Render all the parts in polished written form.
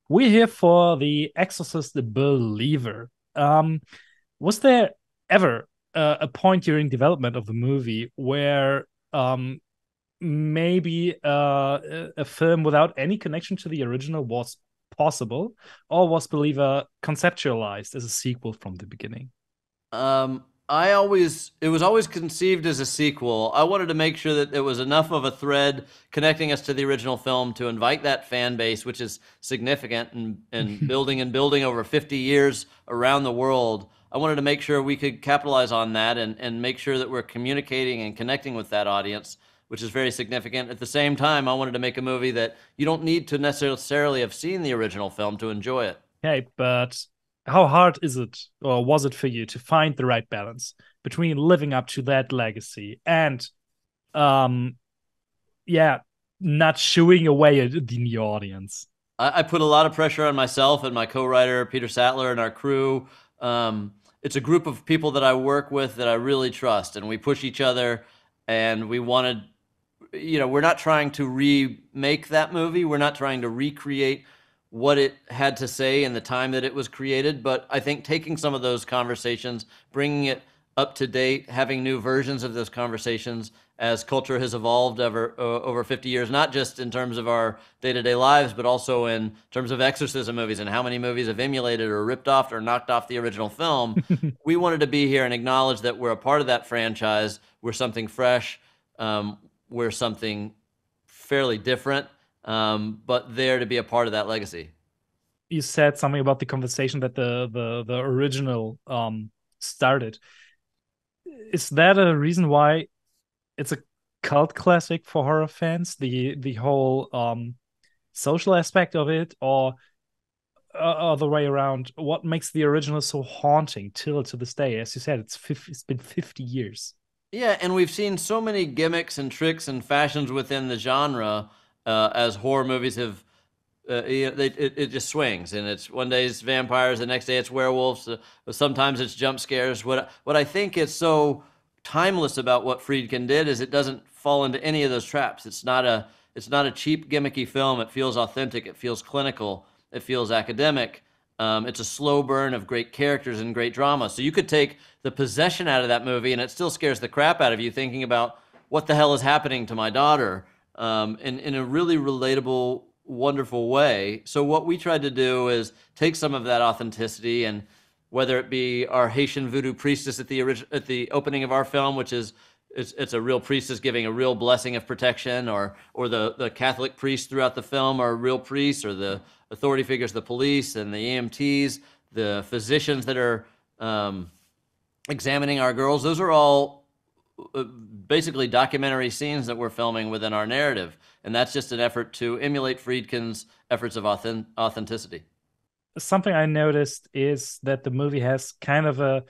We're here for The Exorcist, the Believer. Was there ever a point during development of the movie where maybe a film without any connection to the original was possible, or was Believer conceptualized as a sequel from the beginning? It was always conceived as a sequel. I wanted to make sure that there was enough of a thread connecting us to the original film to invite that fan base, which is significant and building over 50 years around the world. I wanted to make sure we could capitalize on that and make sure that we're communicating and connecting with that audience, which is very significant. At the same time, I wanted to make a movie that you don't need to necessarily have seen the original film to enjoy it. Okay, but how hard is it, or was it for you to find the right balance between living up to that legacy and, um, yeah, not shooing away the new audience? I put a lot of pressure on myself and my co-writer Peter Sattler and our crew. It's a group of people that I work with that I really trust, and we push each other. And we wanted, we're not trying to remake that movie. We're not trying to recreate what it had to say in the time that it was created. But I think taking some of those conversations, bringing it up to date, having new versions of those conversations as culture has evolved over 50 years, not just in terms of our day-to-day lives, but also in terms of exorcism movies and how many movies have emulated or ripped off or knocked off the original film. We wanted to be here and acknowledge that we're a part of that franchise. We're something fresh. We're something fairly different, but there to be a part of that legacy. You said something about the conversation that the original started. Is that a reason why it's a cult classic for horror fans? The whole social aspect of it, or other way around? What makes the original so haunting till to this day? As you said, it's been 50 years. Yeah, and we've seen so many gimmicks and tricks and fashions within the genre as horror movies have. It just swings, and it's one day it's vampires, the next day it's werewolves, sometimes it's jump scares. What I think is so timeless about what Friedkin did is it doesn't fall into any of those traps. It's not a cheap gimmicky film. It feels authentic. It feels clinical. It feels academic. It's a slow burn of great characters and great drama. So you could take the possession out of that movie, and it still scares the crap out of you thinking about what the hell is happening to my daughter, in a really relatable, wonderful way. So what we tried to do is take some of that authenticity, and whether it be our Haitian voodoo priestess at the opening of our film, which is it's a real priestess giving a real blessing of protection, or the Catholic priests throughout the film are real priests, or the authority figures, the police and the EMTs, the physicians that are examining our girls. Those are all basically documentary scenes that we're filming within our narrative. And that's just an effort to emulate Friedkin's efforts of authenticity. Something I noticed is that the movie has kind of a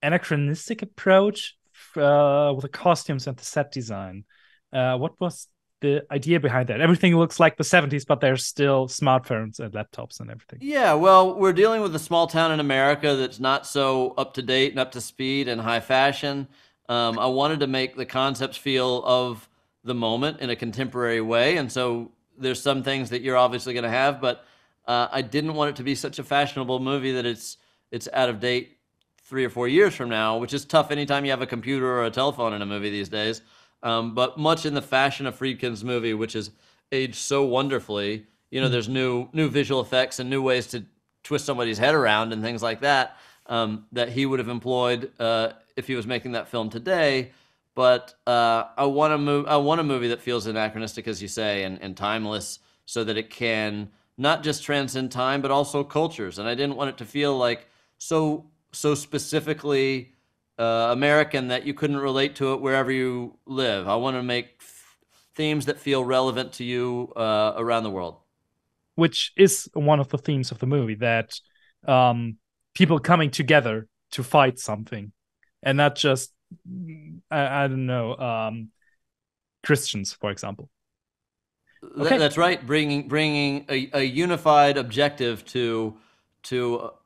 anachronistic approach with the costumes and the set design. What was the idea behind that? Everything looks like the 70s, but there's still smartphones and laptops and everything. Yeah, well, we're dealing with a small town in America that's not so up to date and up to speed and high fashion. I wanted to make the concepts feel of the moment in a contemporary way, and so there's some things that you're obviously going to have, but I didn't want it to be such a fashionable movie that it's out of date 3 or 4 years from now, which is tough anytime you have a computer or a telephone in a movie these days. But much in the fashion of Friedkin's movie, which has aged so wonderfully. There's new visual effects and new ways to twist somebody's head around and things like that, that he would have employed if he was making that film today. But I want a movie that feels anachronistic, as you say, and timeless, so that it can not just transcend time, but also cultures. And I didn't want it to feel like so specifically American that you couldn't relate to it wherever you live. I want to make themes that feel relevant to you around the world. Which is one of the themes of the movie, that people coming together to fight something, and not just I don't know, Christians, for example. Okay. That's right. Bringing a unified objective to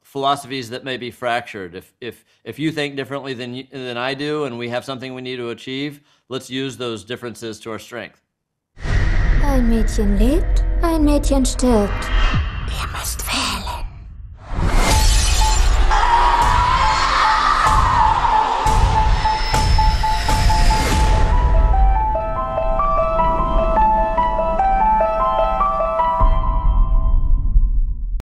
philosophies that may be fractured. If you think differently than I do, and we have something we need to achieve, let's use those differences to our strength. Ein Mädchen lebt, ein Mädchen stirbt. Ihr müsst